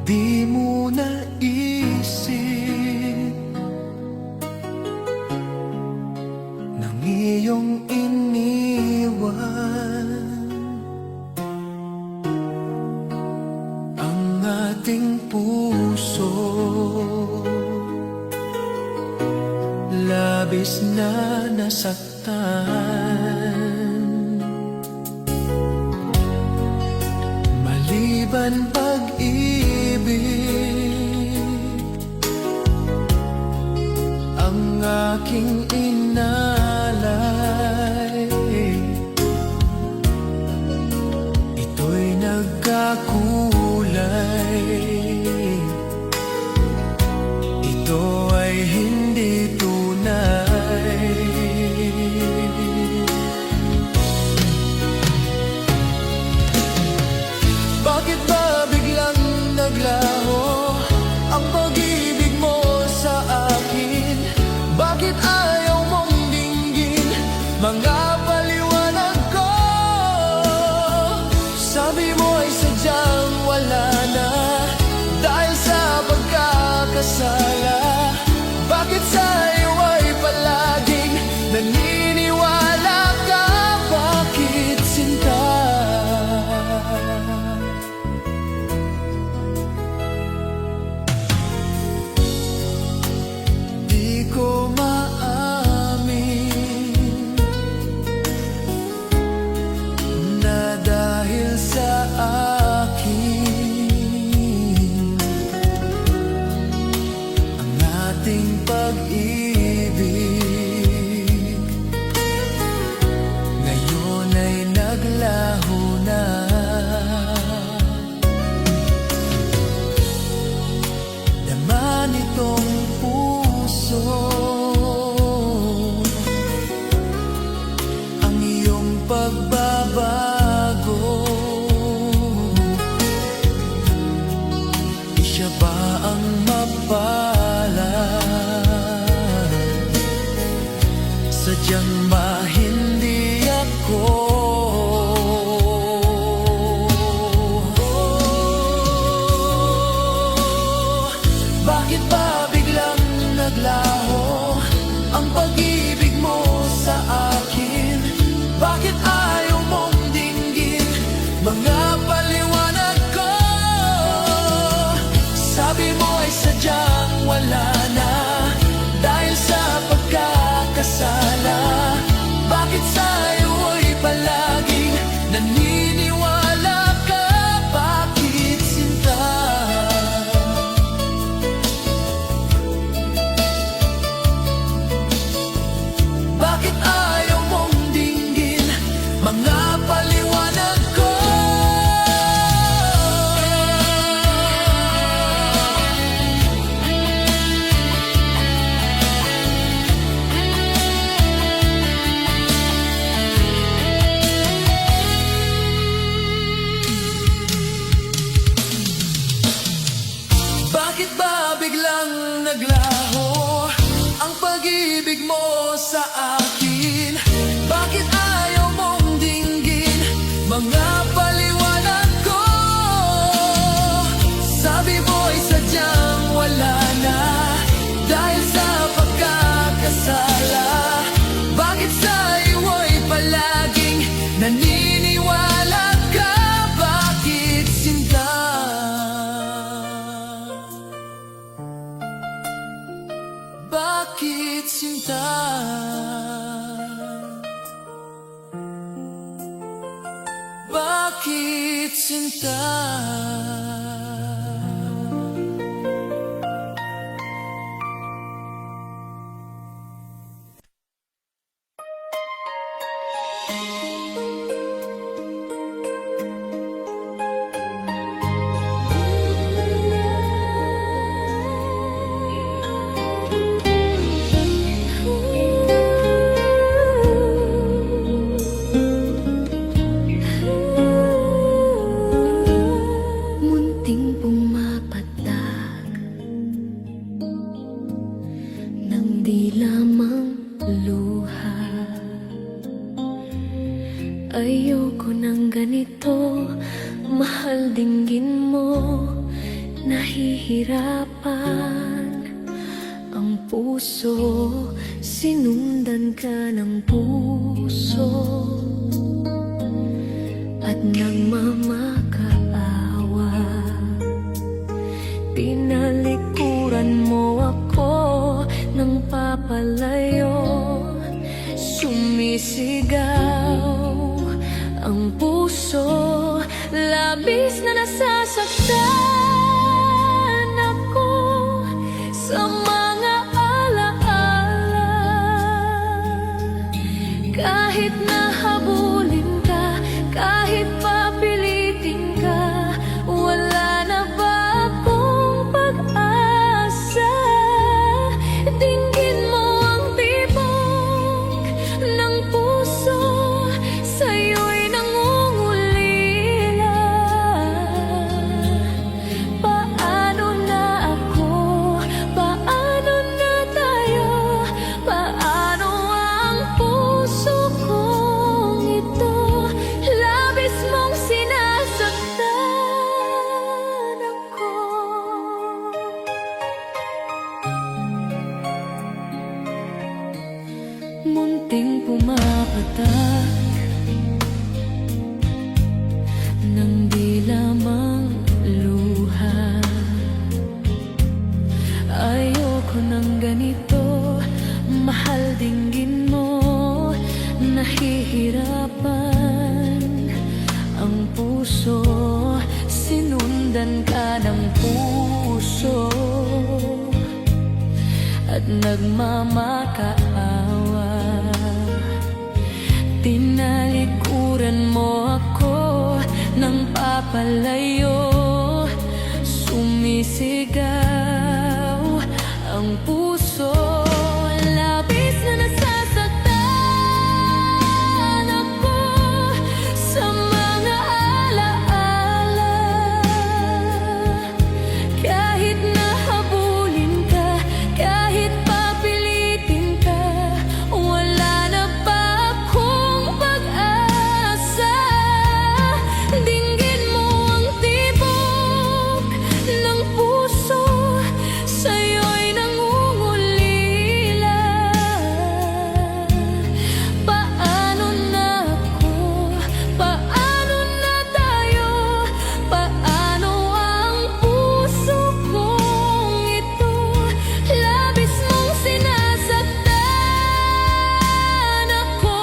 Di mo naisip ng iyong iniwan ang ating puso. Labis na nasaktan, maliban pag-ibig ang aking inalay. Ito'y nagkakulay, ito ay hindi tunay. Bakit ba biglang naglaho ang pag-ibig mo sa akin? Bakit ayaw mong dinggin mga paliwanag ko? Sabi mo ay sadyang wala na dahil sa pagkakasala. Bakit sa'yo ay palaging naniniwala ka? Bakit sinta? Di ko maamin na dahil sa akin ang ating pag-ibig ngayon ay naglaho na. Dama nitong puso ang iyong pagbabago. Di siya ba ang mapalad? Sadyang mahindi ako. Bakit ba biglang naglaho ang pag-ibig mo sa akin? Bakit ayaw mong dinggin mga paliwanag ko? Sabi mo ay sadyang wala na dahil sa pagkakasala. Bakit sa'yo ay palaging naniniwala ka? Bakit sinta? Bakit ayaw mong dinggin mga paliwanag ko? Bakit ba biglang naglaho ang pag-ibig mo sa akin? Bakit ayaw mong dinggin mga paliwanag ko? Sabi mo ay sadyang wala na dahil sa pagkakasala. Bakit sa'yo ay palaging naniniwala ka? Bakit sinta? Bakit sinta? Bakit sinta? Ayoko ng ganito, mahal dinggin mo. nahihirapan ang puso, sinundan ka ng puso at nagmamakaawa. Tinalikuran mo ako ng papalayo, sumisigaw ang puso, labis na nasasaktan ako sa mga alaala. Kahit nahabulin ka, kahit papilitin ka, wala na ba akong pag-asa? Dinggin mo ang tibok ng puso, sa'yo'y nangungulila. Paano na ako? Paano na tayo? Paano ang puso kong ito? Labis mong sinasaktan ako. Munting pumapatak ng di lamang luha. Ayoko ng ganito, mahal, dinggin mo. Nahihirapan ang puso, sinundan ka ng puso at nagmamakaawa. Tinalikuran mo ako ng papalayo, sumisigaw ang puso, labis na nasasaktan ako sa mga alaala. Kahit nahabulin ka, kahit papilitin ka, wala na ba akong pag-asa? Dinggin mo ang tibok ng puso, sa'yo'y nangungulila. Paano na ako? Paano na tayo? Paano ang puso kong ito? Labis mong sinasaktan ako.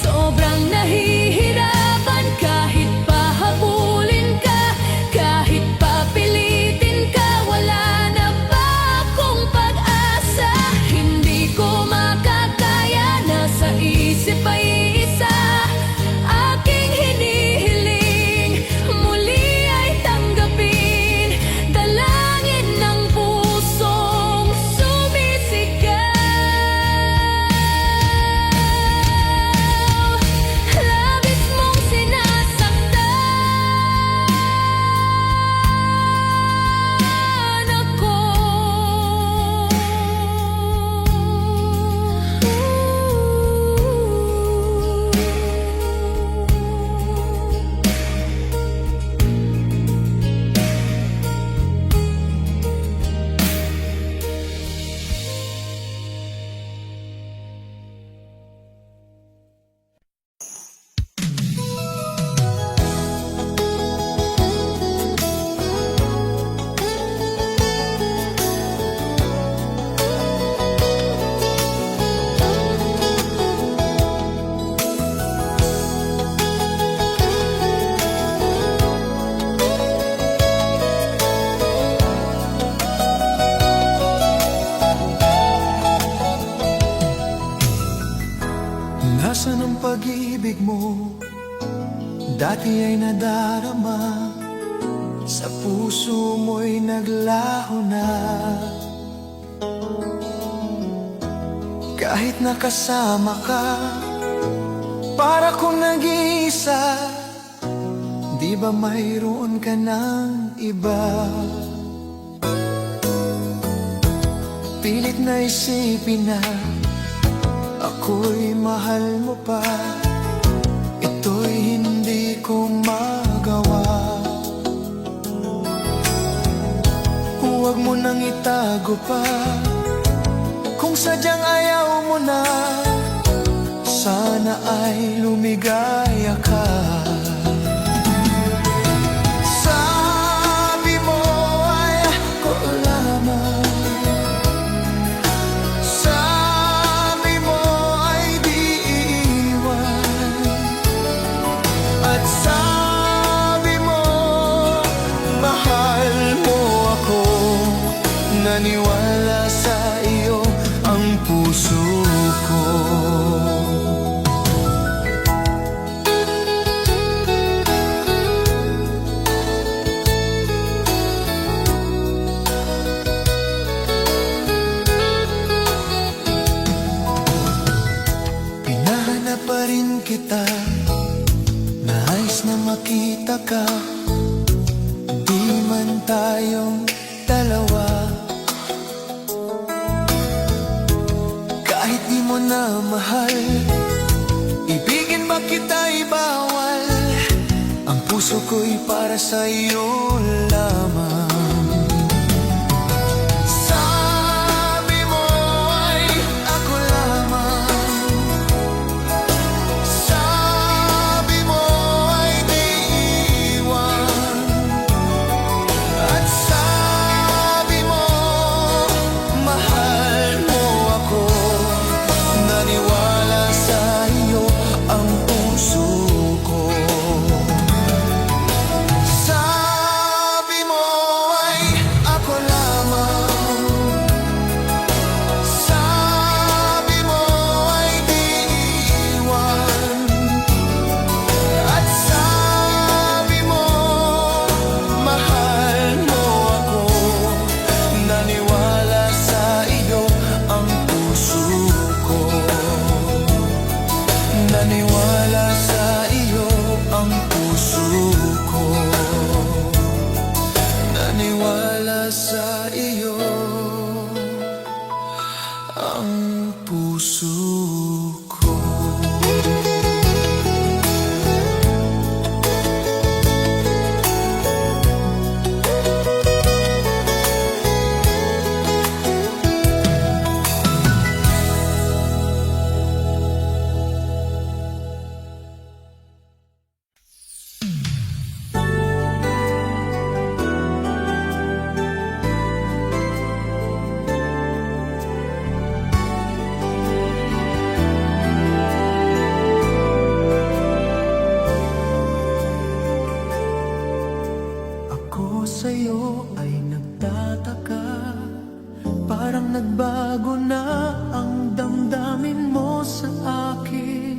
Sobrang nahihirapan, kahit pahabulin ka, kahit papilitin ka, wala na ba akong pag-asa? Hindi ko makakaya, nasa isip ay isa, aking hinihiling, muli ay tanggapin, dalangin ng pusong sumisigaw. Labis mong sinasaktan ako. Nasaan ang pag-ibig mo? Dati ay nadarama, sa puso mo'y naglaho na. Kahit nakasama ka, para kong nag-iisa, di ba mayroon ka ng iba? Pilit na isipin na ako'y mahal mo pa, ito'y hindi ko magawa. bago pa. Kung sadyang ayaw mo na, sana ay lumigaya ka. Sabi mo ay ako lamang, sabi mo ay di iiwan, at sabi mo mahal mo ako. Naniwala sa iyo ang puso ko. Pinahanap pa rin kita, nais na makita ka. Di man tayong dalawa, kahit di mo na mahal, ibigin ba kita'y bawal? Ang puso ko'y para sa iyo lamang. Sabi mo ay ako lamang, sabi mo ay di iwan, at sabi mo mahal mo ako. Naniwala sa iyo ang puso ko. Sabi mo ay ako lamang, sabi mo ay di iwan, at sabi mo mahal mo ako. Naniwala sa iyo ang puso ko. Naniwala sa iyo ang puso ko. Naniwala sa iyo ang puso ko. Ako sa'yo ay nagtataka, parang nagbago na ang damdamin mo sa akin.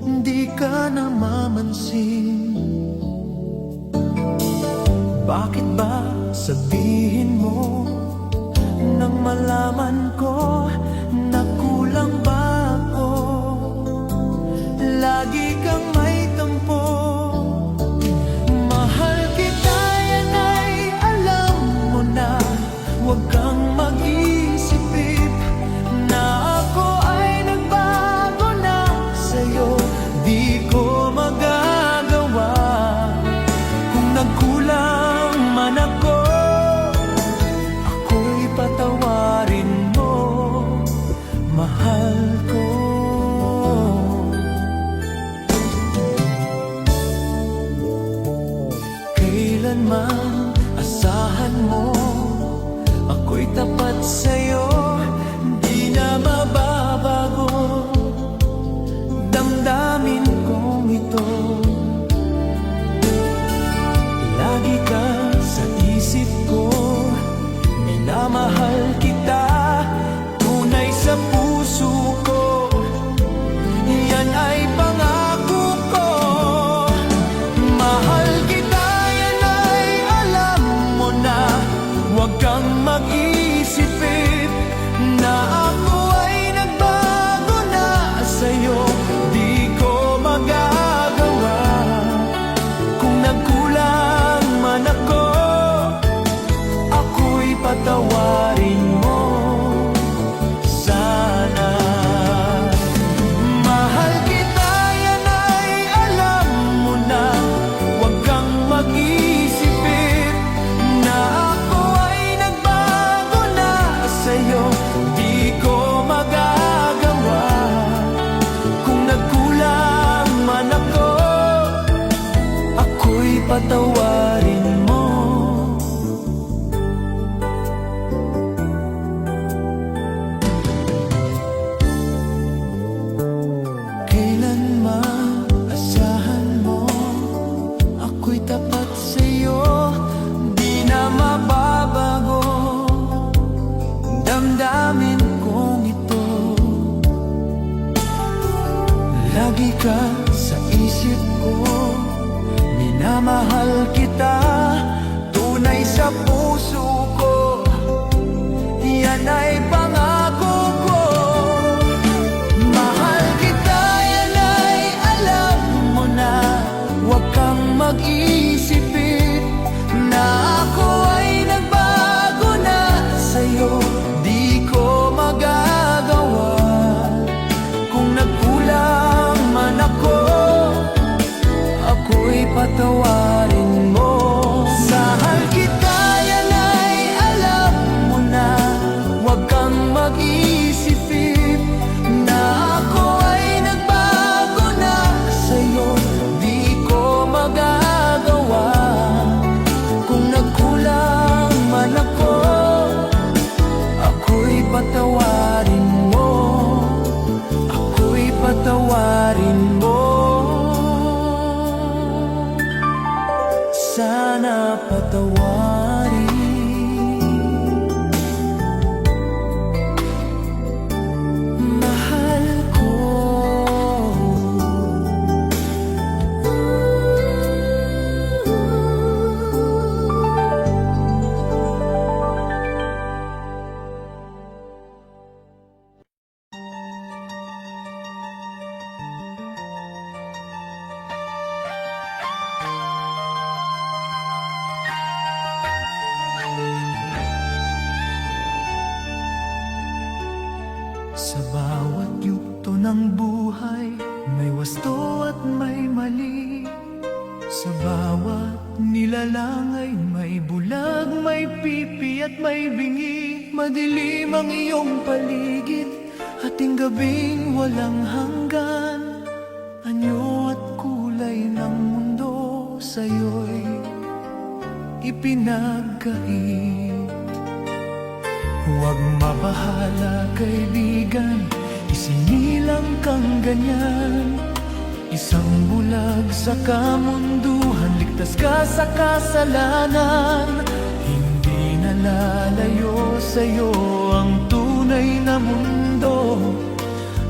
Hindi ka namamansin. Bakit ba sabihin mo nang malaman ko na kulang ba ako? Lagi kang may tampo. Mahal kita, yan ay alam mo na. Huwag kang mag-isip na ako ay nagbago na sa'yo. Di ko magagawa kung nagkulang man ako. Ako'y patawarin mo, mahal ko. Kailanman asahan mo, ako'y tapat sa'yo. Di na mababago damdamin kong ito. Lagi ka sa isip ko, minamahal kita, tunay sa puso ko. Yan ay pangako ko. Mahal kita, yan ay patawarin mo. Kailanman asahan mo, ako'y tapat sa'yo, di na mababago. Damdamin kong ito, lagi ka sa isip ko. Minamahal kita, tunay sa puso ko. Yan ay pangako ko. Mahal kita, yan ay alam mo na. Huwag kang mag-isipin na ako ay nagbago na sa'yo. Di ko magagawa kung nagkulang man ako. Ako'y patawarin mo. Mahal kita, yan ay alam mo na. Huwag kang mag-isipin na ako ay nagbago na sa'yo. Di ko magagawa kung nagkulang man ako. Ako'y patawarin mo. Ako'y patawarin mo. Sana patawarin. Mahal ko. Sa bawat yugto ng buhay, may wasto at may mali. Sa bawat nilalang ay may bulag, may pipi at may bingi. Madilim ang iyong paligid, ating gabing walang hanggan. Anyo at kulay ng mundo sa'yo'y ipinagkait. Huwag mabahala, kaibigan, isinilang kang ganyan. Isang bulag sa kamunduhan, ligtas ka sa kasalanan. Hindi nalalayo sa'yo ang tunay na mundo.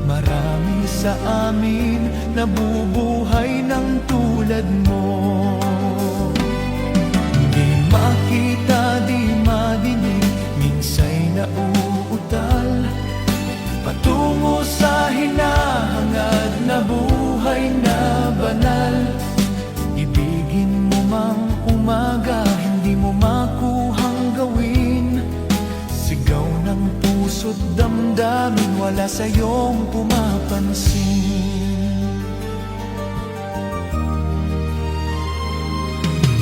Marami sa amin nabubuhay ng tulad mo. Di makita, di madinig, minsa'y nauutal patungo sa hinahangad na buhay na banal. Ibigin mo mang umaga, hindi mo makuhang gawin. Sigaw ng puso't damdamin, wala sa'yong pumapansin.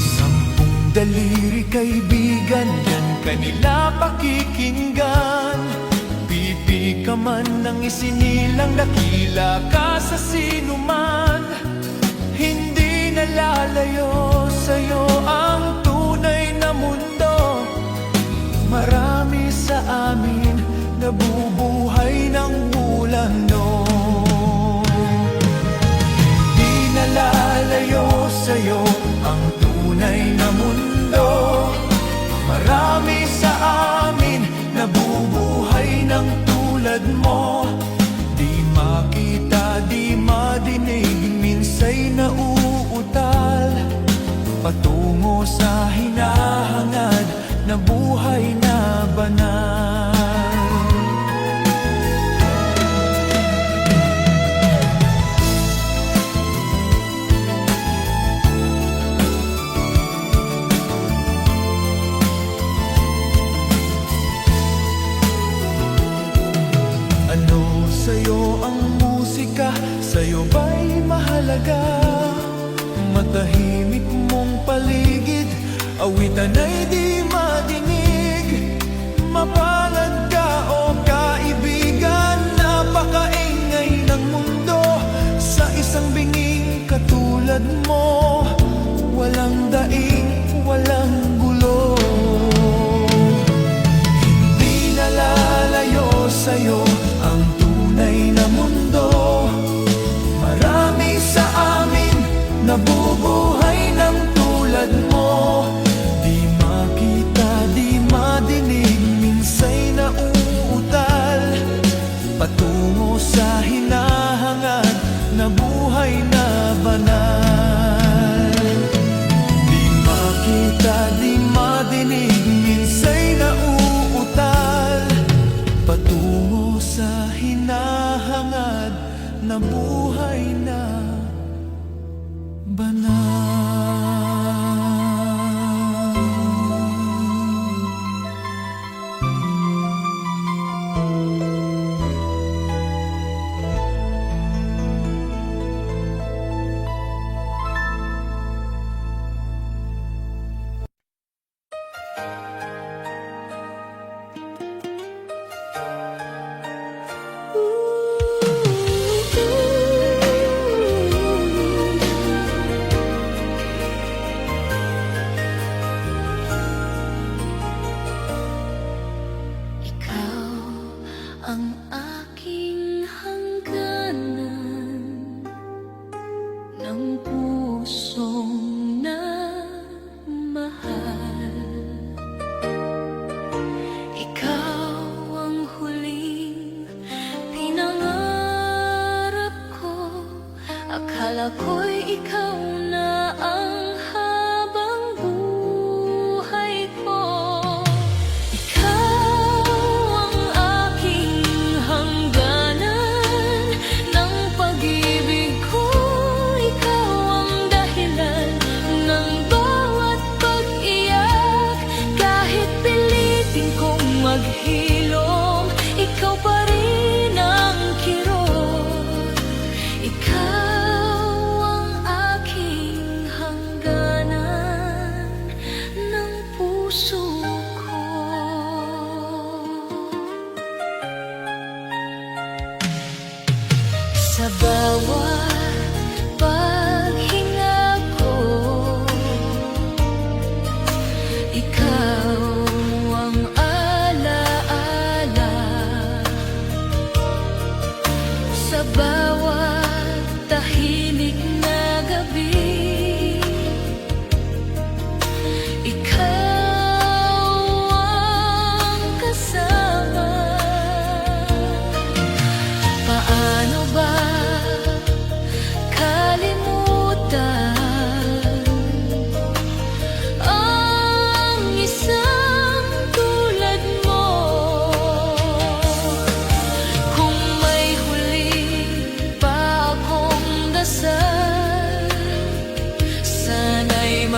Sampung daliri, kaibigan, yan kanila pakikinggan. Pipi ka man ng isinilang, dakila ka sa sinuman. Hindi nalalayo sa'yo ang tunay na mundo. Marami sa amin nabubuhay ng ulano. Hindi nalalayo sa'yo ang tunay na mundo. Marami sa amin nabubuhay ng tulad mo. Di makita, di madinig, minsa'y nauutal patungo sa hinahangad na buhay na banal. Ano sa'yo ang musika? Sa'yo ba'y mahalaga? Matahimik mong paligid, awitan ay di madinig. Mapalad ka o kaibigan, napakaingay ng mundo. Sa isang binging katulad mo, walang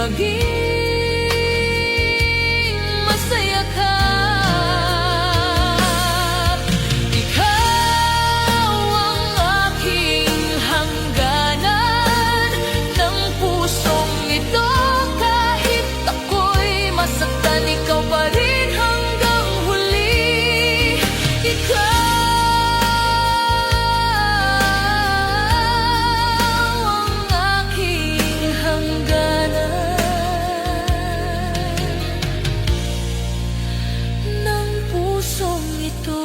maging masaya ka. Ikaw ang aking hangganan ng pusong ito. Kahit ako'y masaktan, ikaw pa rin hanggang huli. Ikaw ang aking hangganan ng pusong ito.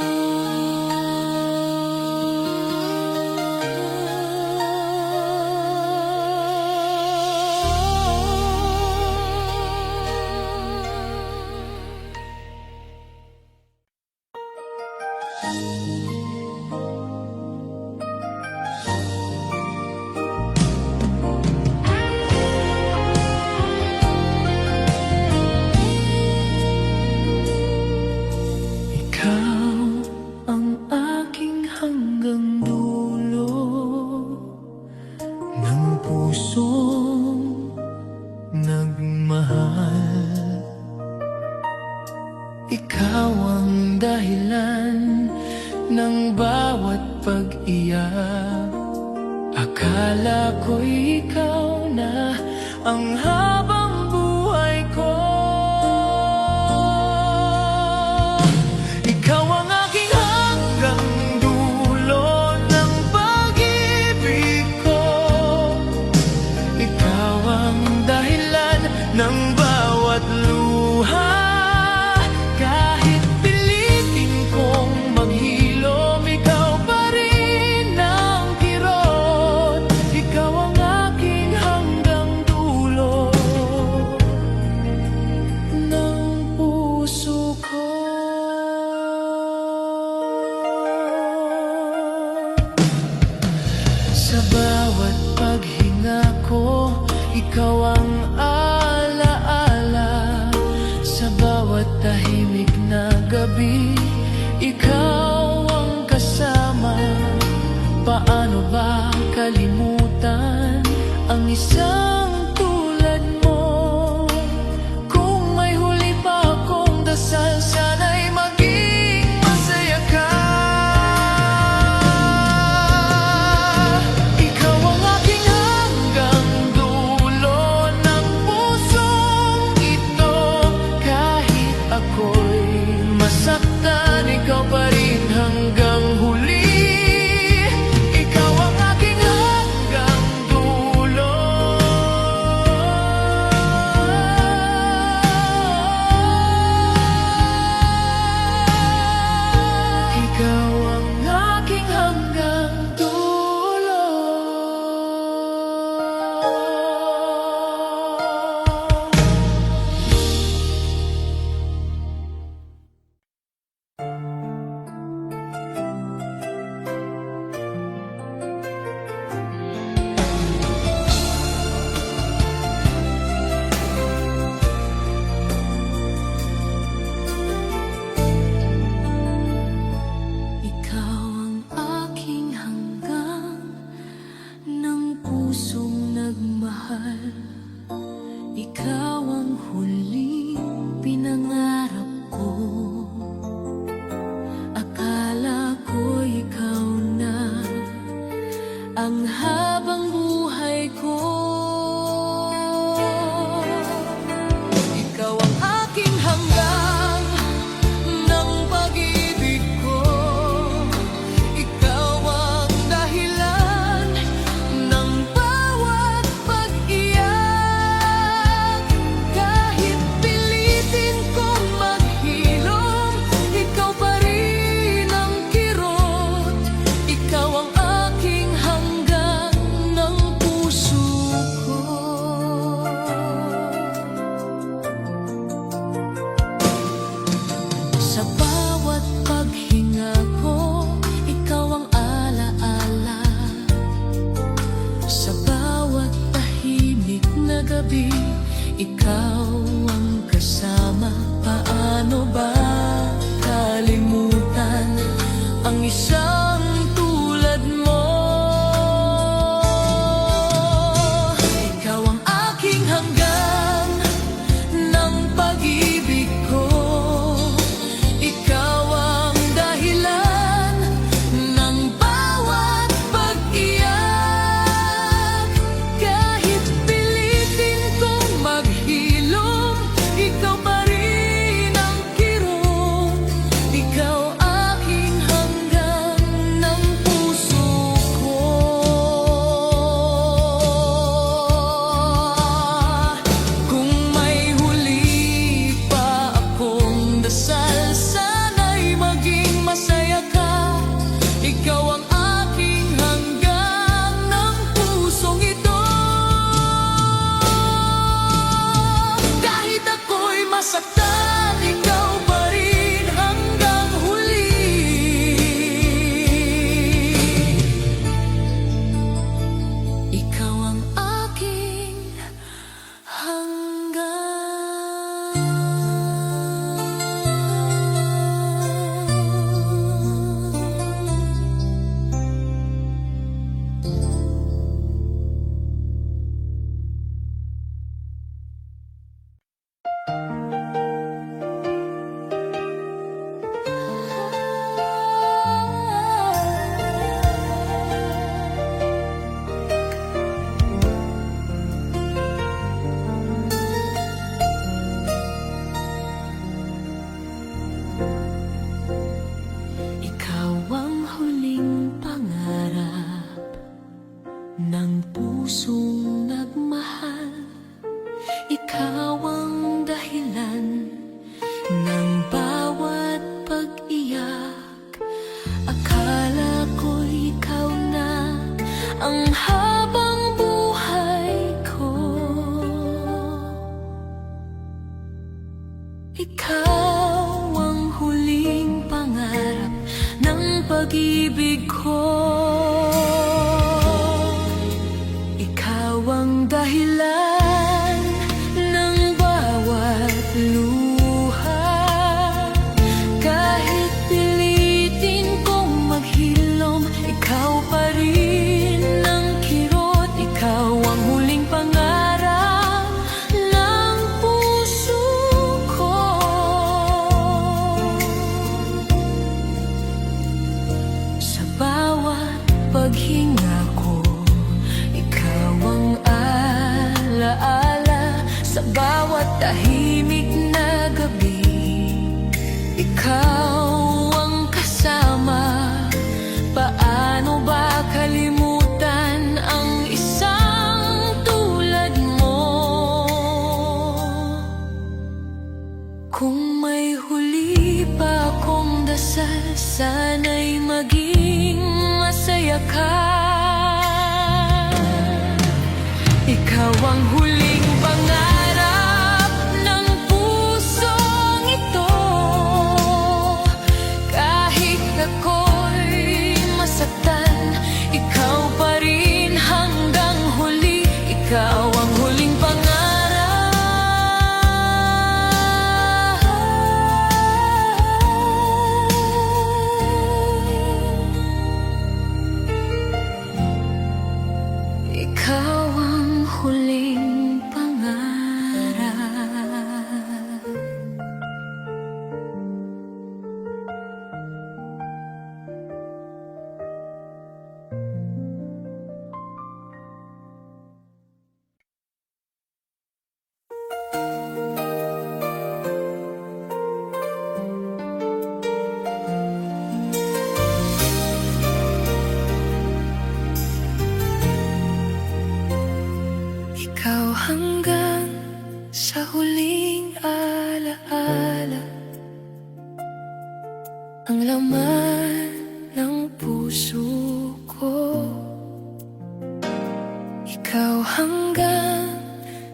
Ikaw ang aking hanggang dulo ng pusong nagmahal. Ikaw ang dahilan ng bawat pag-iyak. Akala ko'y ikaw na ang habang buhay ko. Ikaw ang aking hanggang dulo ng pag-ibig ko. Ikaw ang dahilan ng bawat luha. Kahit pilitin kong maghilom, ikaw pa rin ang kirot. Ikaw ang aking hanggang dulo ng puso ko. Sa bawat paghinga ko, ikaw ang alaala. Sa bawat tahimik na gabi, ikaw ang kasama. Paano ba kalimutan ang isang tulad mo? Kung may huli pa akong dasal, sana'y maging masaya ka. Ikaw ang aking hanggang dulo ng pusong ito. Kahit ako'y masaktan, ikaw pa rin hanggang huli. Ikaw ang aking hanggang dulo. Ikaw ang aking hanggang dulo. Ikaw ang aking hanggang ng pusong nagmahal. Ikaw ang huling pinangarap ko. Akala ko ikaw na ang habang buhay ko. Ikaw ang aking hanggang ng pag-ibig ko. Ikaw ang dahilan ng bawat pag-iyak. Kahit pilitin kong maghilom, ikaw pa rin ang kirot. Ikaw ang aking hanggang ng puso ko. Sa bawat paghinga ko, ikaw ang alaala. Sa bawat tahimik na gabi, ikaw ang kasama. Paano ba kalimutan ang isang tulad mo? Ikaw ang aking hanggan Ikaw ang huling pangarap ng pusong nagmahal. Ikaw ang dahilan ng bawat pag-iyak. Akala ko'y ikaw na ang habang buhay ko. Ikaw ang huling pangarap ng pag-ibig ko. Ikaw ang dahilan ng bawat luha. Kahit pilitin kong maghilom, ikaw pa rin ang kirot. Ikaw ang huling pangarap ng puso ko. Sa bawat paghinga ko, ikaw ang alaala. Sa bawat tahimik na gabi, ikaw ang kasama. Paano ba kalimutan ang isang tulad mo? Kung may huli pa akong dasal, sana'y maging masaya ka. Ikaw ang huling pangarap ng pusong ito. Kahit ako'y masaktan, ikaw pa rin hanggang huli. Ikaw ang huling pangarap. Ikaw ang huling pangarap. Ikaw hanggang sa huling alaala, ang laman ng puso ko. Ikaw hanggang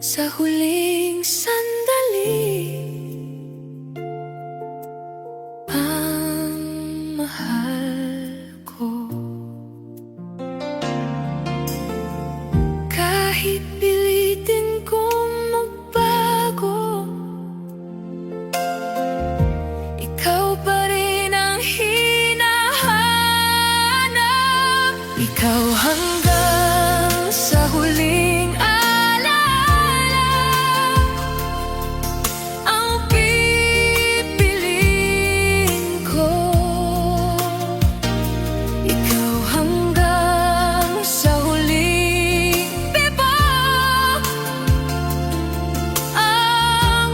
sa huling sandali, ang mahal ko. Kahit pilitin kong magbago, ikaw pa rin ang hinahanap. Ikaw hanggang sa huling alaala, ang pipiliin ko. Ikaw hanggang sa huling bibag, ang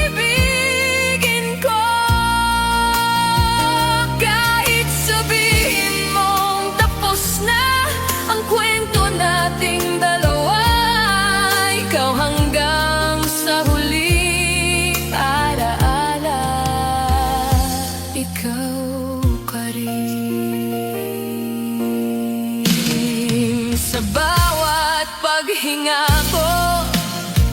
ibigin ko. Kahit sabihin mong tapos na ang kwento nating dalawa, ikaw hanggang sa huling alaala. Ikaw pa rin. Sa bawat paghinga ko,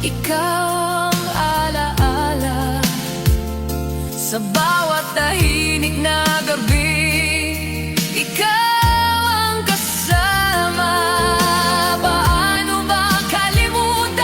ikaw ang alaala. Sa bawat tahimik na gabi, ikaw ang kasama. Paano ba kalimutan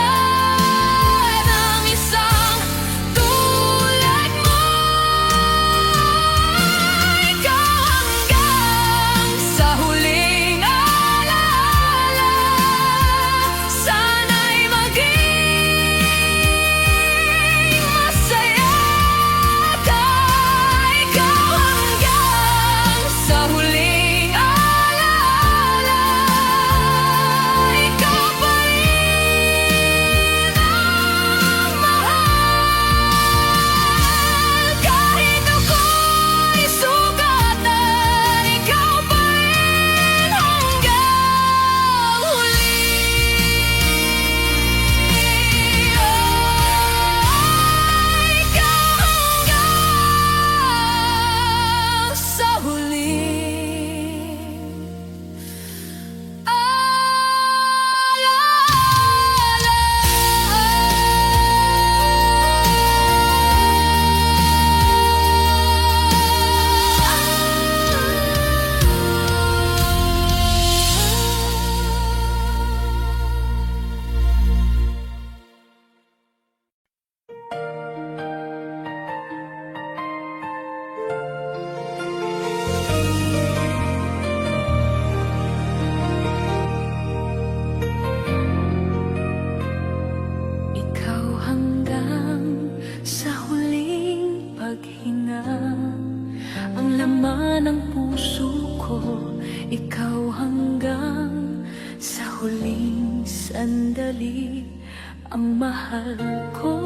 ang mahal ko.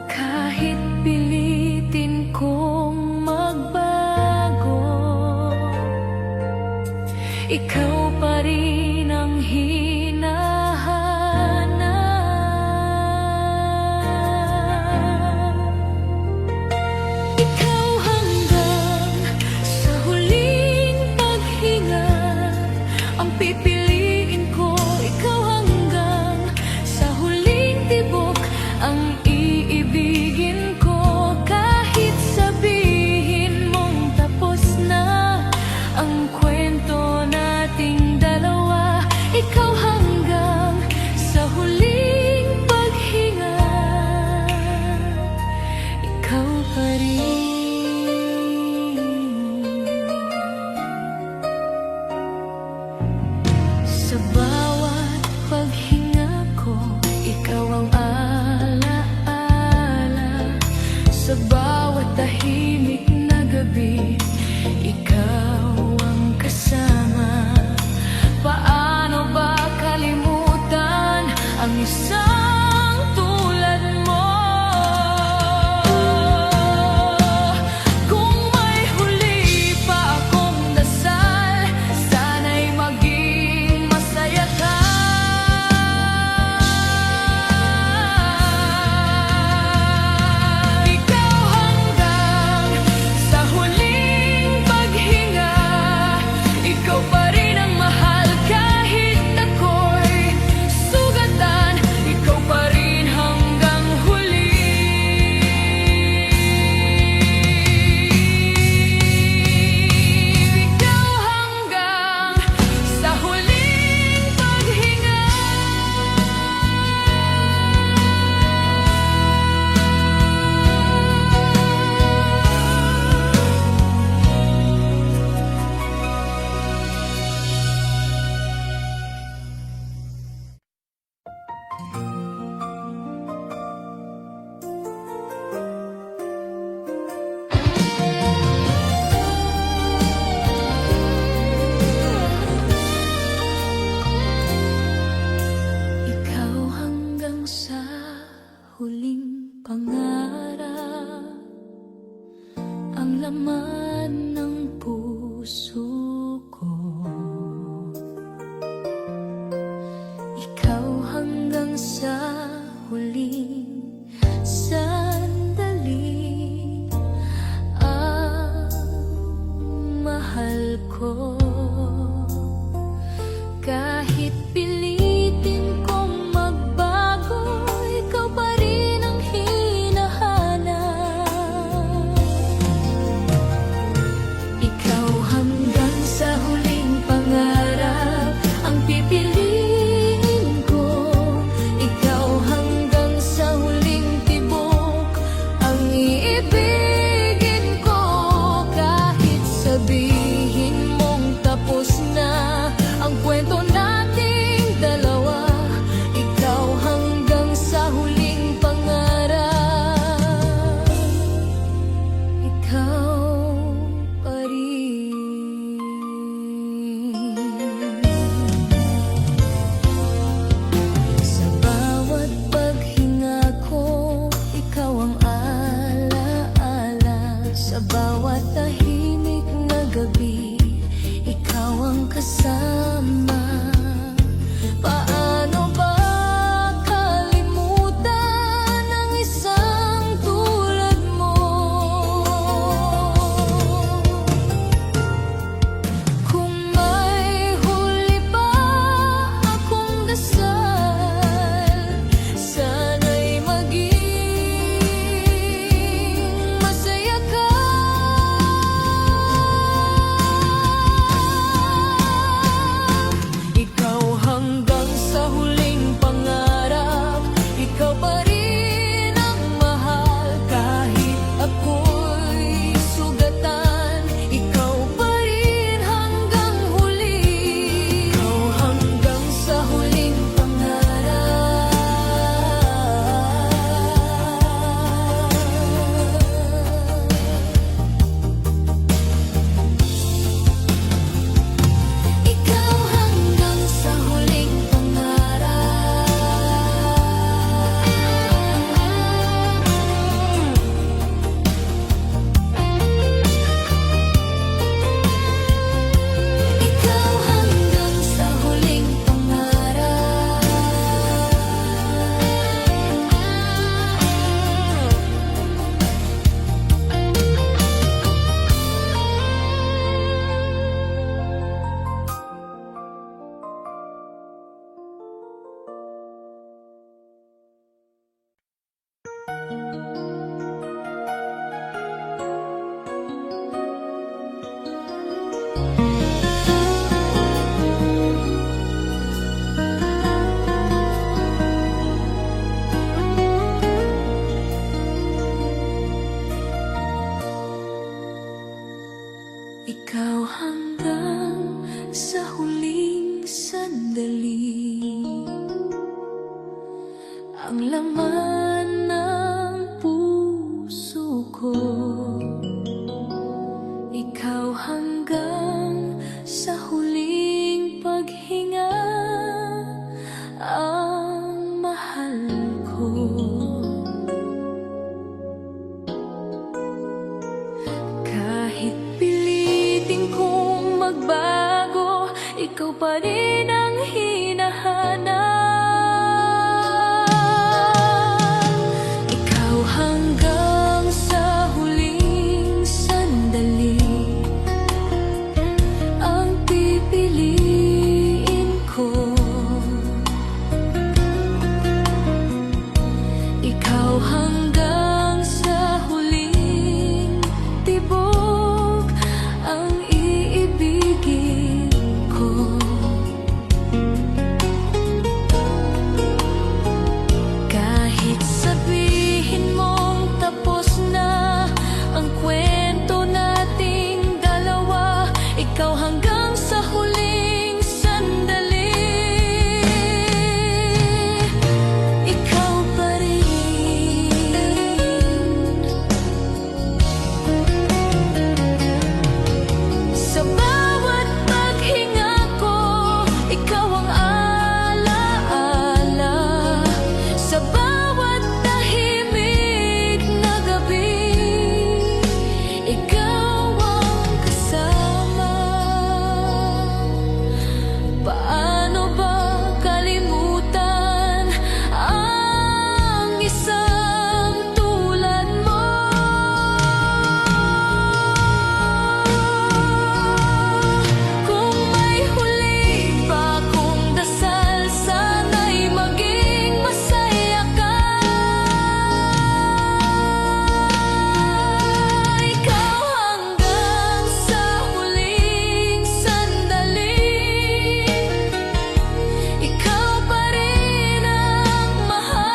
Kahit pilitin kong magbago, ikaw pa rin ang hinahanap. Ikaw hanggang sa huling paghinga ang pipiliin ko. Ikaw hanggang sa huling tibok ang iibigin ko. Kahit sabihin mong tapos na ang kwento nating dalawa, ikaw hanggang sa huling paghinga, ikaw pa rin. Sa bawat paghinga ko, ikaw ang alaala. Sa bawat tahimik na gabi, ikaw ang kasama. Paano ba kalimutan ang isang tulad mo? Kung may huli pa akong dasal, sana'y maging masaya ka. Ikaw hanggang sa huling paghinga, ikaw pa rin ang mahal. Kahit ako'y sugatan, ikaw pa rin hanggang huli. Ikaw hanggang sa huling paghinga. Ikaw hanggang sa huling pangarap, ang laman ng puso ko. Ikaw hanggang sa huling sandali, ang mahal ko. Kahit pilitin kong magbago, ikaw pa rin ang hinahanap. ang laman ng puso ko. Ikaw hanggang sa huling paghinga ang mahal ko. Kahit pilitin kong magbago, ikaw pa rin ang hinahanap. Ikaw hanggang sa huling sandali ang pipiliin ko. Ikaw hanggang sa huling tibok ang iibigin ko. Kahit sabihin mong tapos na ang kwento nating dalawa, ikaw hanggang sa huling sandali. Ikaw pa rin. Sa bawat paghinga ko, ikaw ang alaala. Sa bawat tahimik na gabi, ikaw ang kasama. Paano ba kalimutan ang isang tulad mo? Kung may huli pa akong dasal, sana'y maging masaya ka. Ikaw hanggang sa huling sandali, ikaw pa rin ang mahal.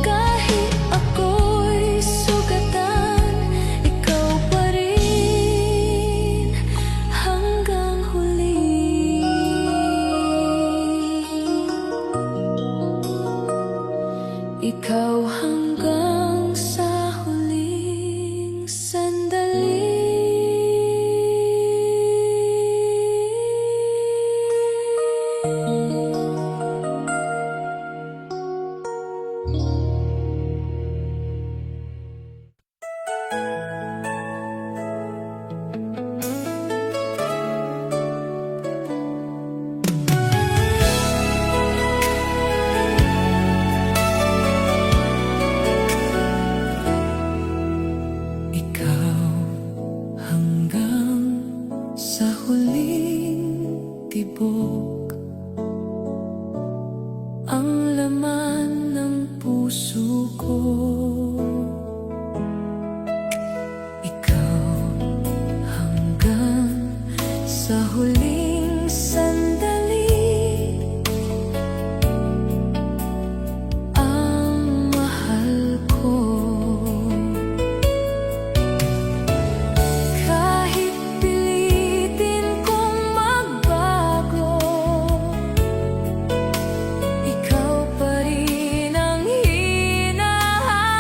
Kahit ako'y sugatan, ikaw pa rin hanggang huli. Ikaw hanggang sa huling sandali. Ikaw hanggang sa huling tibok ang laman ng puso ko. Ikaw hanggang sa huling sandali ang mahal ko. Kahit pilitin kong magbago, ikaw pa rin ang hinahanap.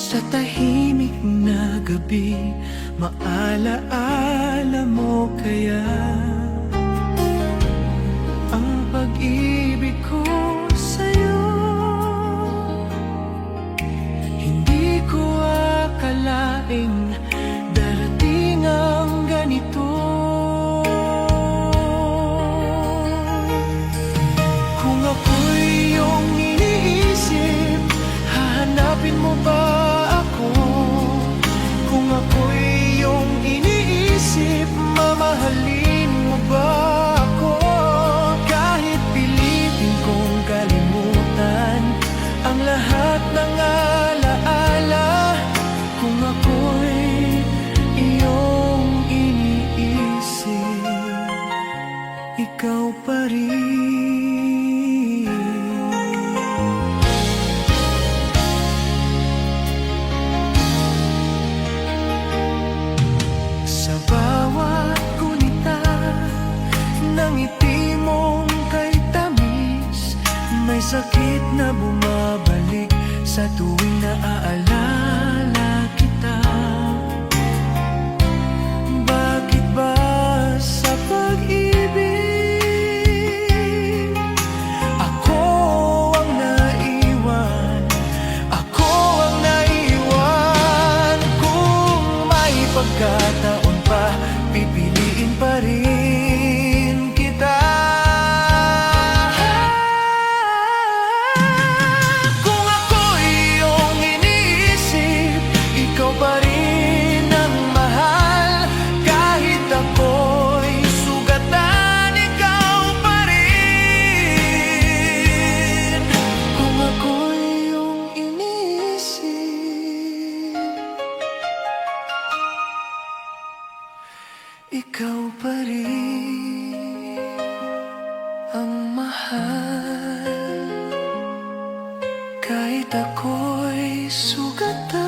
Sa tahimik na gabi, maalaala mo kaya ang pag-ibig ko sa'yo? Hindi ko akalaing darating ang ganito. Kung ako'y iyong iniisip, hahanapin mo ba ako? Kung ako'y iyong iniisip, mamahalin mo ba ako? Kahit pilitin kong kalimutan ang lahat ng alaala, kung ako'y iyong iniisip, ikaw pa rin. Sa bawat gunita ng ngiti mong kay tamis, may sakit na bumabalik sa tuwing naaalala kita. Bakit ba sa pag-ibig ako ang naiwan? Ako ang naiwan. Kung may pagkataon pa, pipiliin pa rin kita. Kung ako'y iyong iniisip, ikaw pa rin ang mahal. Kahit ako'y sugatan, ikaw pa rin. Kung ako'y iyong iniisip, ikaw pa rin ang mahal. Kahit ako'y sugatan,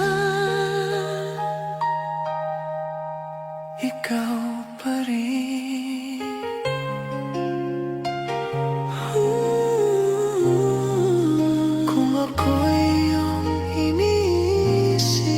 ikaw pa rin. Kung ako'y iyong iniisip,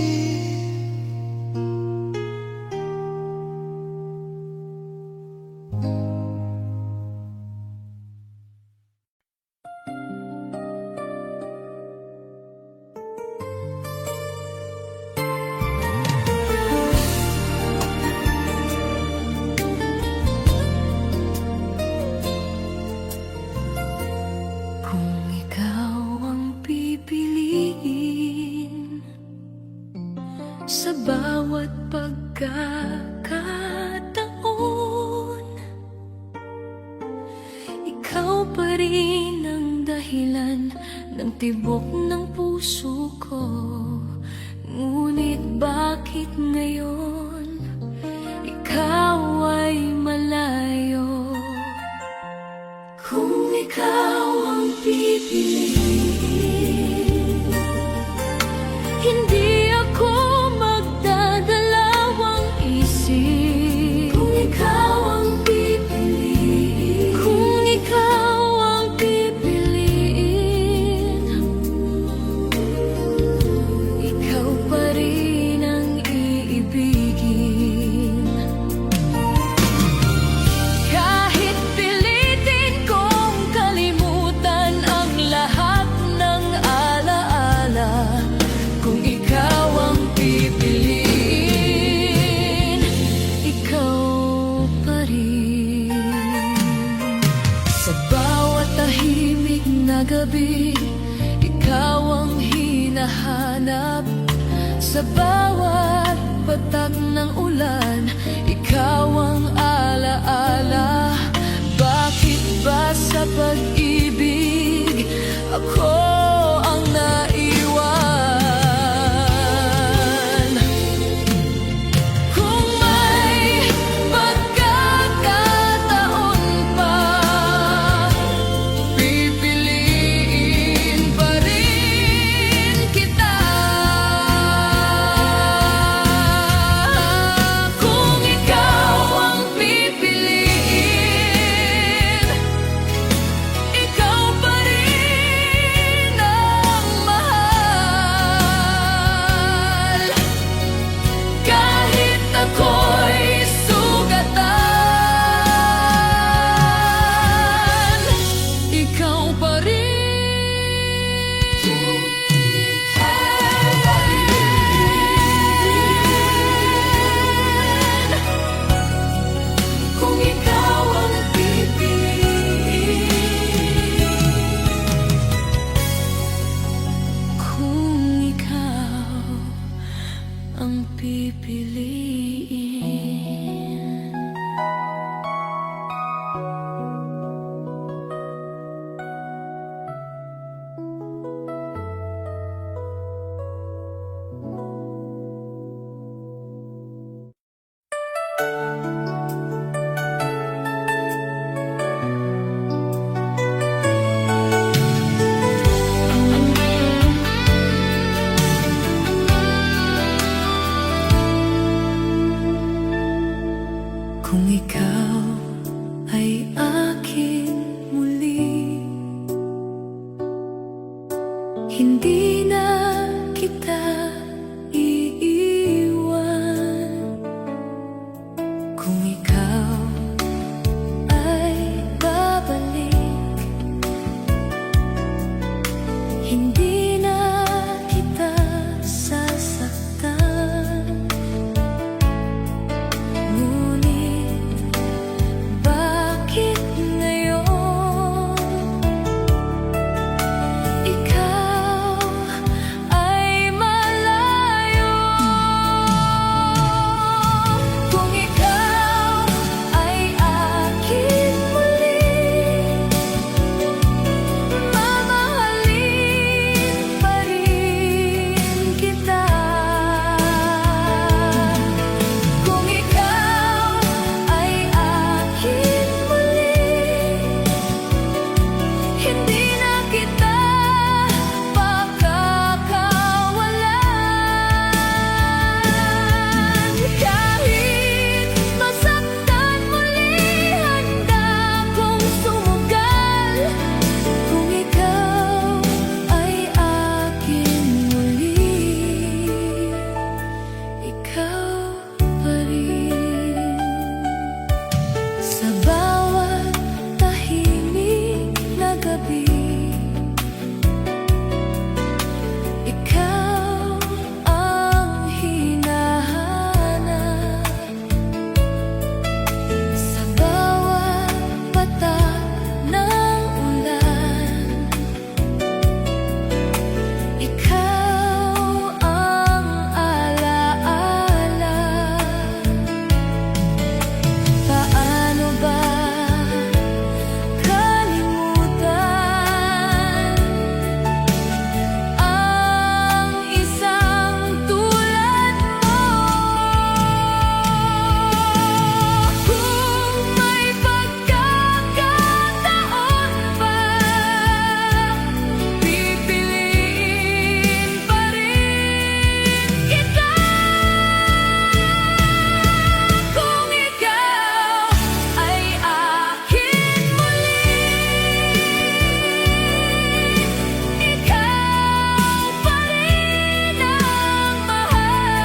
kung ikaw ang pipiliin sa bawat pagkakataon, ikaw pa rin ang dahilan ng tibok ng puso ko. Ngunit bakit ngayon ikaw ay malayo? Kung ikaw ang pipiliin, hindi ako magdadalawang isip. Kung ikaw ang pipiliin, kung ikaw ang pipiliin, ikaw pa rin ang iibigin. Kahit pilitin kong kalimutan ang lahat ng alaala, kung ikaw ang pipiliin, ikaw pa rin. Sa bawat tahimik na gabi, ikaw ang hinahanap. Sa bawat patak ng ulan, ikaw ang alaala. Bakit ba sa pag-ibig ako ang naiwan? Kung may pagkakataon pa, pipiliin pa rin kita. Kung ikaw ang pipiliin, pipiliin. Kung ikaw ay akin muli, hindi na kita iiwan. Kung ikaw ay babalik, hindi na kita sasaktan. Ngunit bakit ngayon ikaw ay malayo? Kung ikaw ay akin muli, mamahalin pa rin kita. Kung ikaw ay akin muli, hindi na kita pakakawalan. Kahit masaktan muli, handa kong sumugal. Kung ikaw ay akin muli, ikaw pa rin. Sa bawat tahimik na gabi, ikaw ang hinahanap. Sa bawat patak ng ulan, ikaw ang alaala. Paano ba kalimutan ang isang tulad mo? Kung may pagkakataon pa, pipiliin pa rin kita. Kung ikaw ay akin muli, ikaw pa rin ang mahal.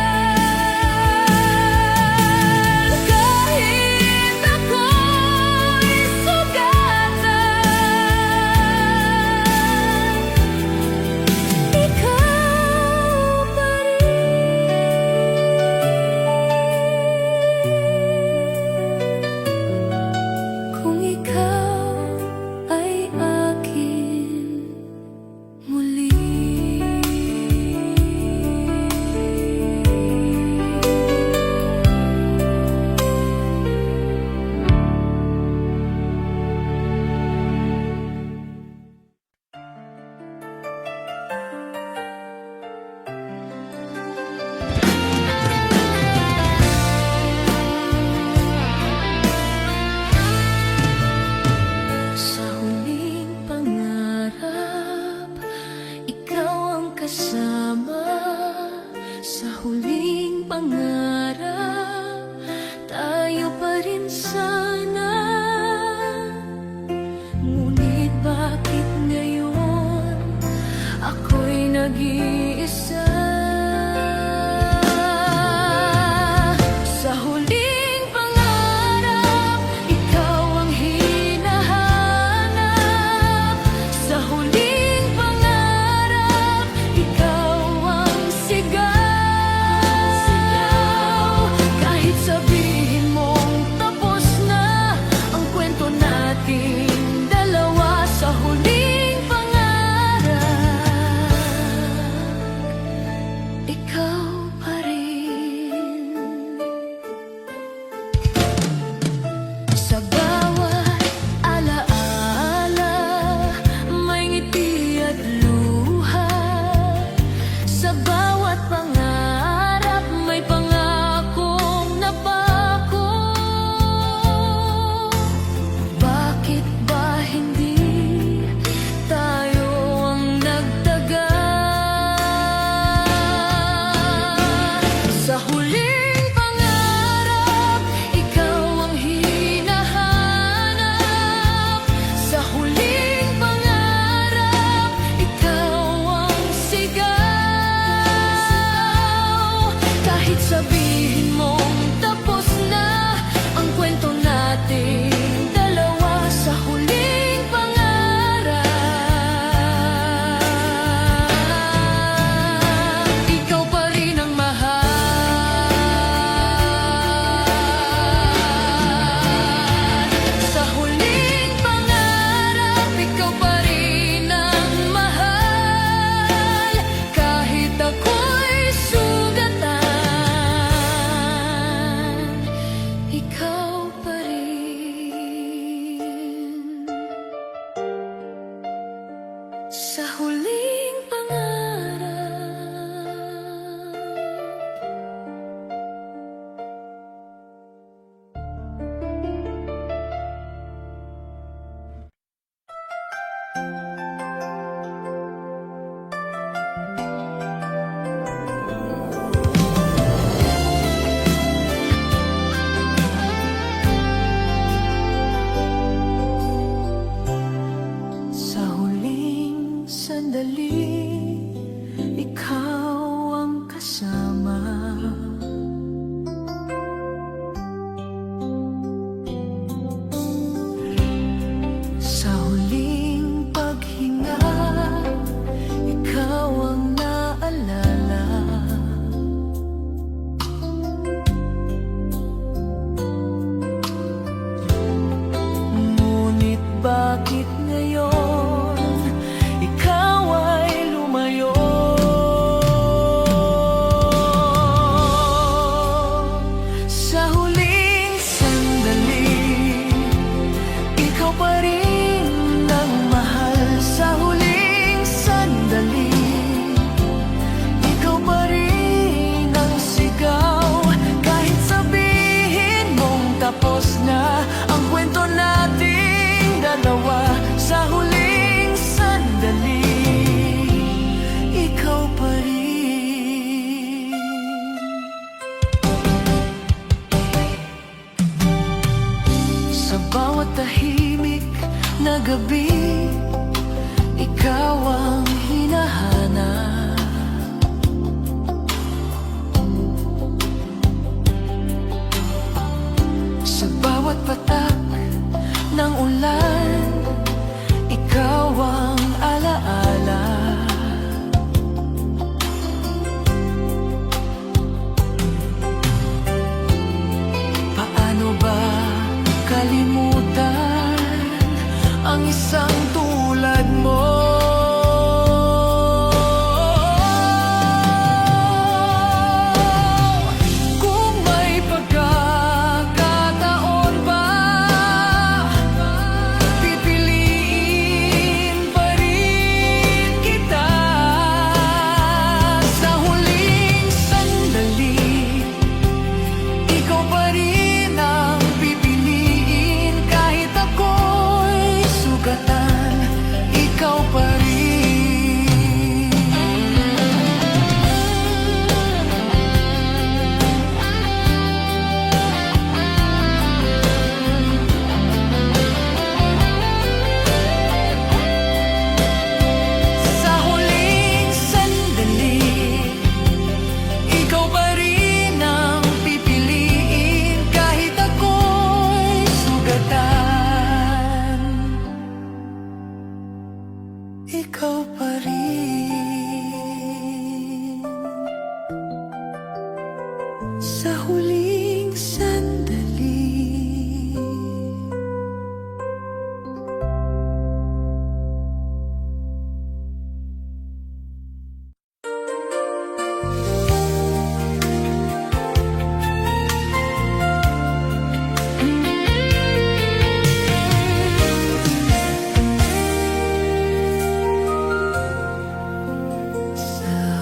Kahit ako'y sugatan, ikaw pa rin. Kung ikaw ay akin muli. Sa huling pangarap, ikaw ang kasama. Sa huling pangarap, tayo pa rin sana. Ngunit bakit ngayon ako'y nag-iisa? Sa huling pangarap, ikaw ang hinahanap. Sa huling pangarap, ikaw ang sigaw. Kahit sabihin mong tapos na ang kwento nating dalawa, sa huling pangarap, ikaw pa rin.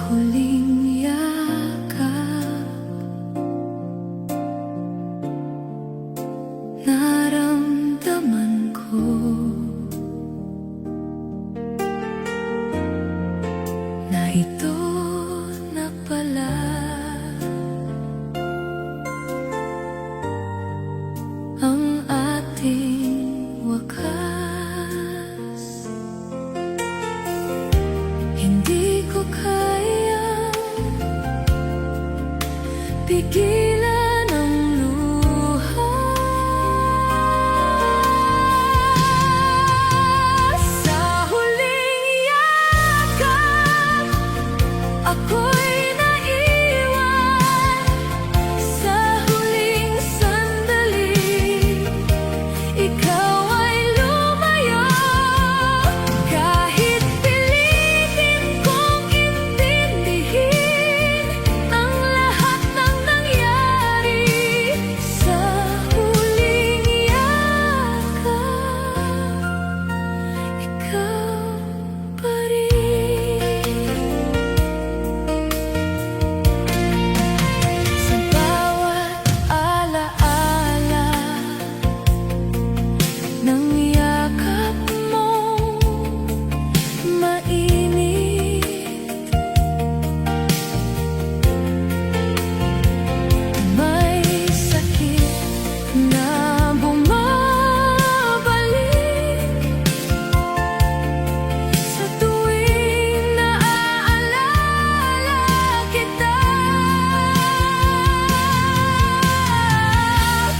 huling yakap, naramdaman ko na ito na pala ang ating wakas. Hindi ko kayang pigilan ang luha sa huling yakap. Ako'y naiwan sa huling sandali. Ikaw ay lumayo kahit pilitin kong intindihin ang lahat ng nangyari sa huling yakap. Ikaw pa rin. Sa bawat alaala ng yakap mo, mainit, may sakit na bumabalik sa tuwing naaalala kita.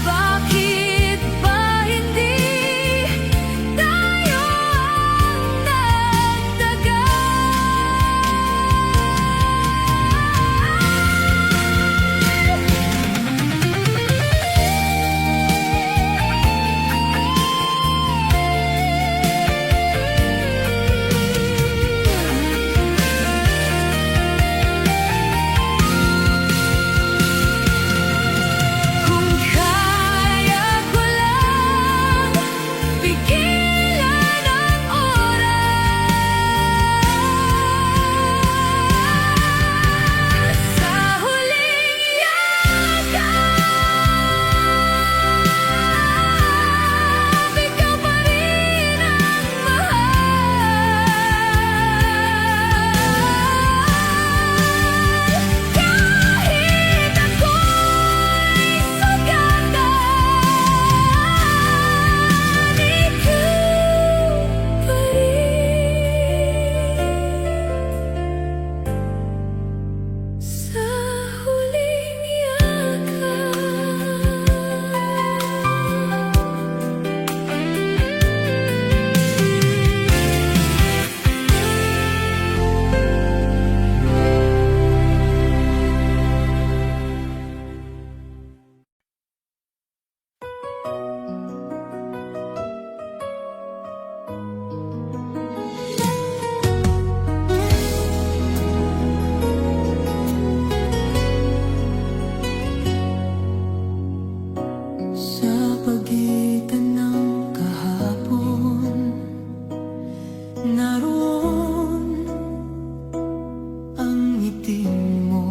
Bakit ba hindi tayo ang Kung kaya ko lang pigilan ang oras sa huling yakap, ikaw pa rin ang mahal. Kahit ako'y sugatan, ikaw pa rin sa huling yakap. Sa pagitan ng kahapon, naroon ang ngiti mo.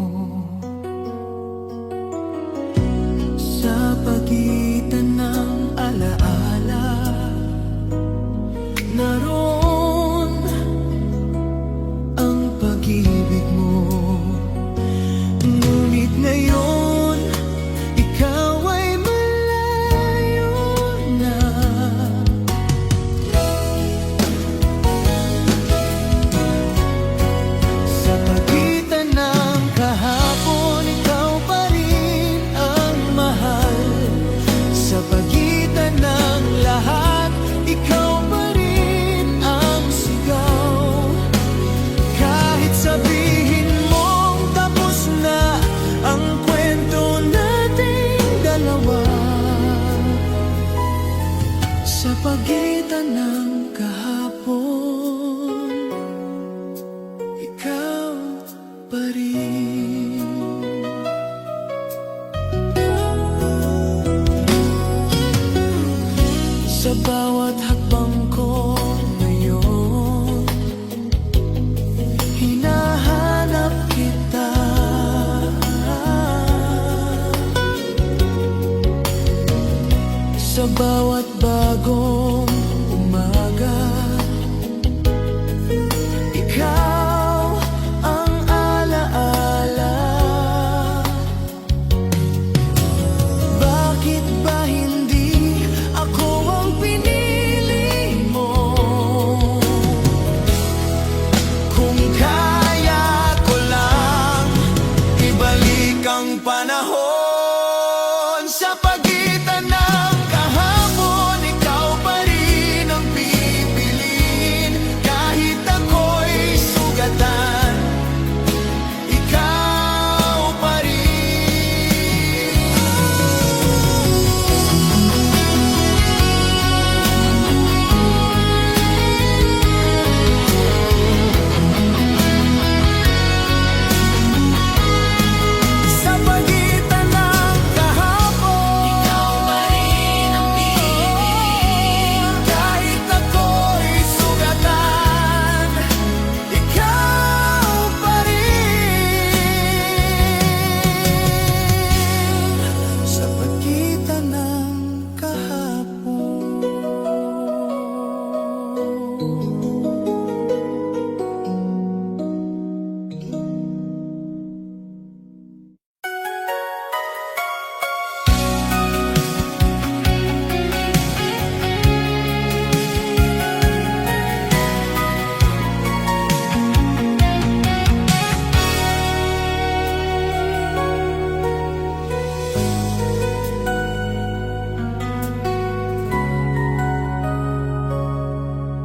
Sa pagitan ng alaala, naroon ang pag-ibig mo. Ngunit ngayon, ikaw ay malayo na. Sa pagitan ng kahapon, ikaw pa rin ang mahal. Sa pagitan ng lahat, ikaw pa rin ang sigaw. Kahit sabihin mong tapos na ang kwento nating dalawa, sa pagitan ng kahapon, ikaw pa rin. Sa bawat hakbang ko ngayon, hinahanap bawat bagong umaga, ikaw ang alaala. Bakit ba hindi ako ang pinili mo? Kung kaya ko lang ibalik ang panahon, sa pagitan ng kahapon, ikaw pa rin ang pipiliin. Kahit ako'y sugatan, ikaw pa rin. Sa pagitan ng kahapon, ikaw pa rin ang pipiliin. Kahit ako'y sugatan, ikaw pa rin. Sa pagitan ng kahapon.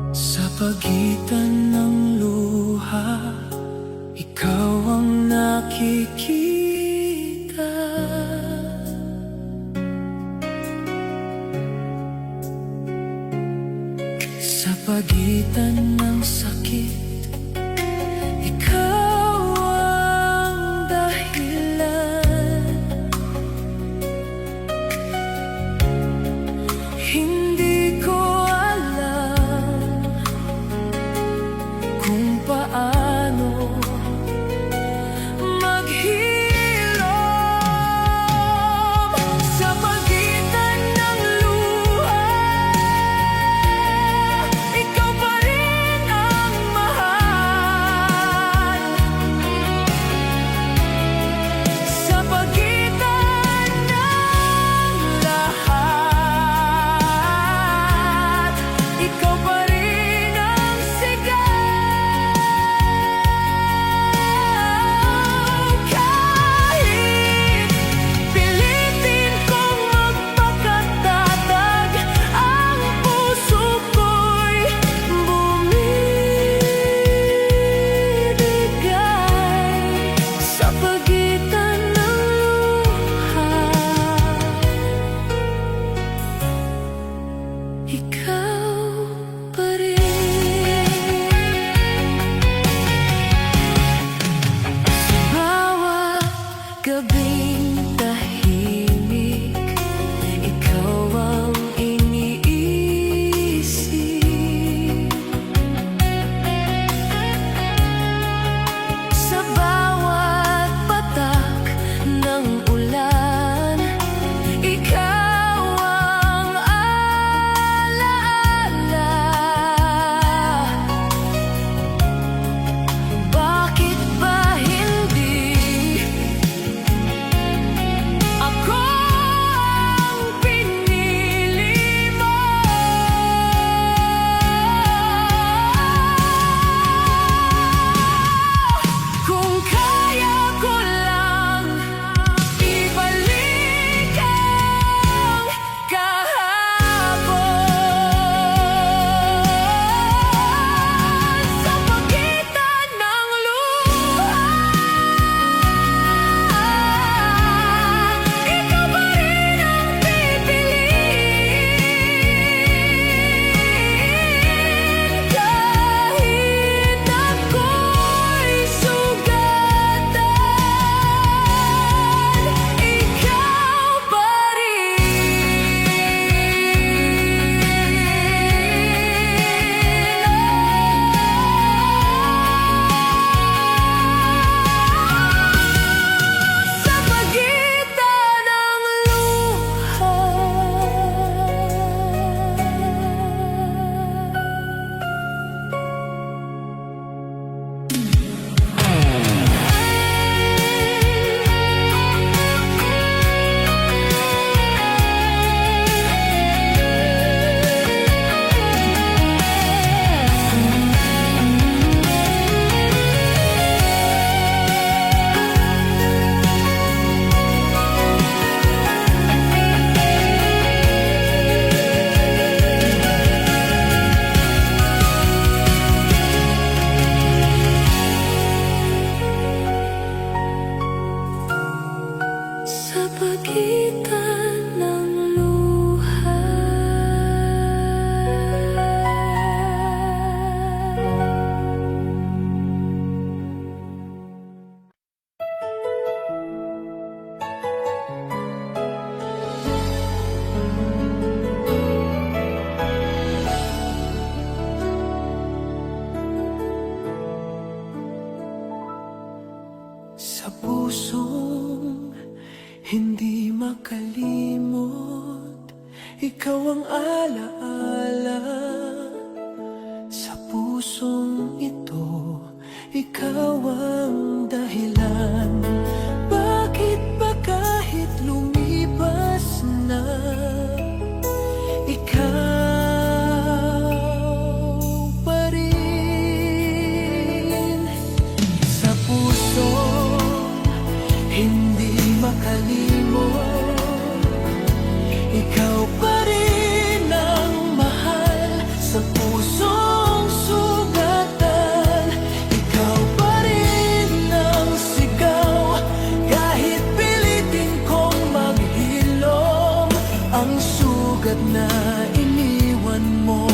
Sa pagitan ng luha, ikaw ang nakikita. Sa pagitan ng sakit, ikaw ang dahilan. Hindi ko alam kung paano maghirap pagitan ng luha. Sa pusong hindi makalimot, ikaw ang alaala. Sa pusong ito, ikaw ang dahilan. Bakit ba kahit lumipas na, ikaw pa rin? Sa puso hindi makalimot, ikaw pa rin ang mahal. Sa pusong sugatan, ikaw pa rin ang sigaw. Kahit pilitin kong maghilom, ang sugat na iniwan mo.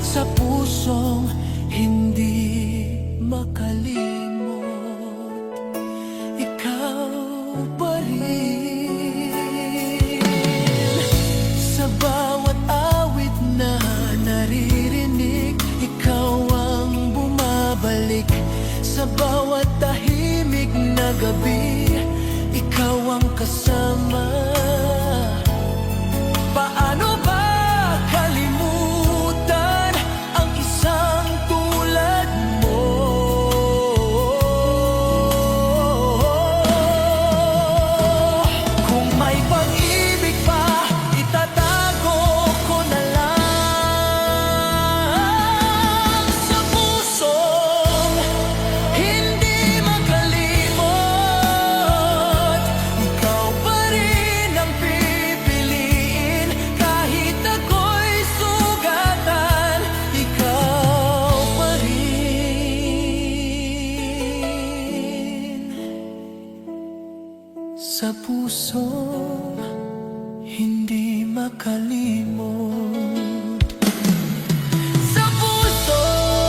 Sa pusong hindi makalimot, ikaw pa rin. Sa bawat awit na naririnig, ikaw ang bumabalik. Sa bawat tahimik na gabi, ikaw ang kasama. Paano ba kalimutan ang isang tulad mo? Kung may pag-ibig pa, itatago ko na lang. Sa pusong hindi makalimot, ikaw pa rin ang pipiliin. Kahit ako'y sugatan, ikaw pa rin. Sa puso hindi makalimot. Sa puso hindi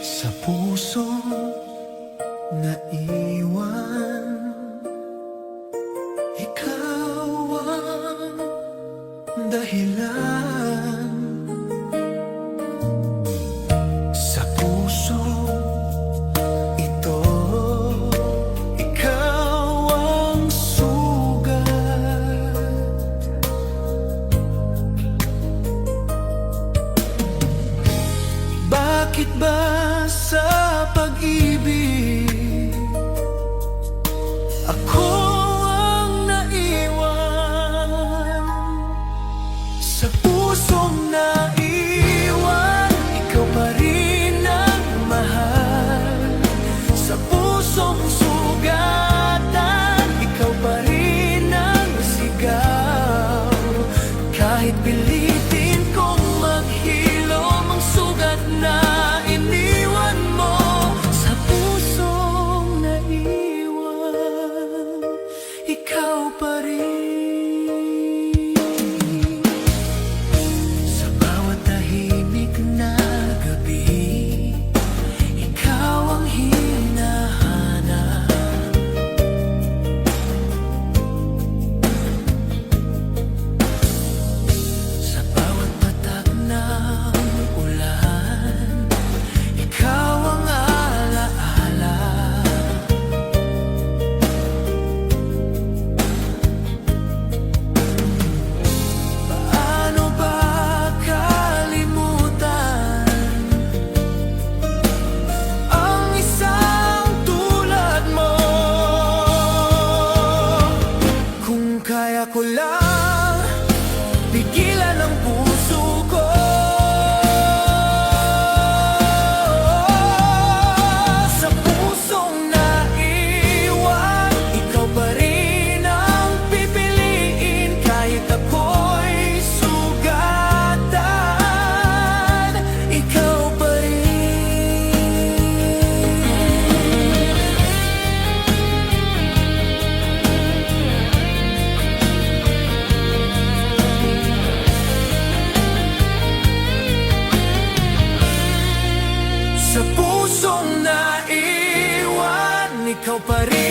sa puso naiwan, ikaw ang dahilan. Sa puso ito, ikaw ang sugat. Bakit ba sa pag-ibig ako ang naiwan? Sa pusong naiwan, ikaw pa rin ang mahal. Sa pusong sugatan, ikaw pa rin ang sigaw. Kahit pilitin kong maghilom, ang sugat na iniwan mo. Sa puso Sa pusong naiwan, ikaw pa rin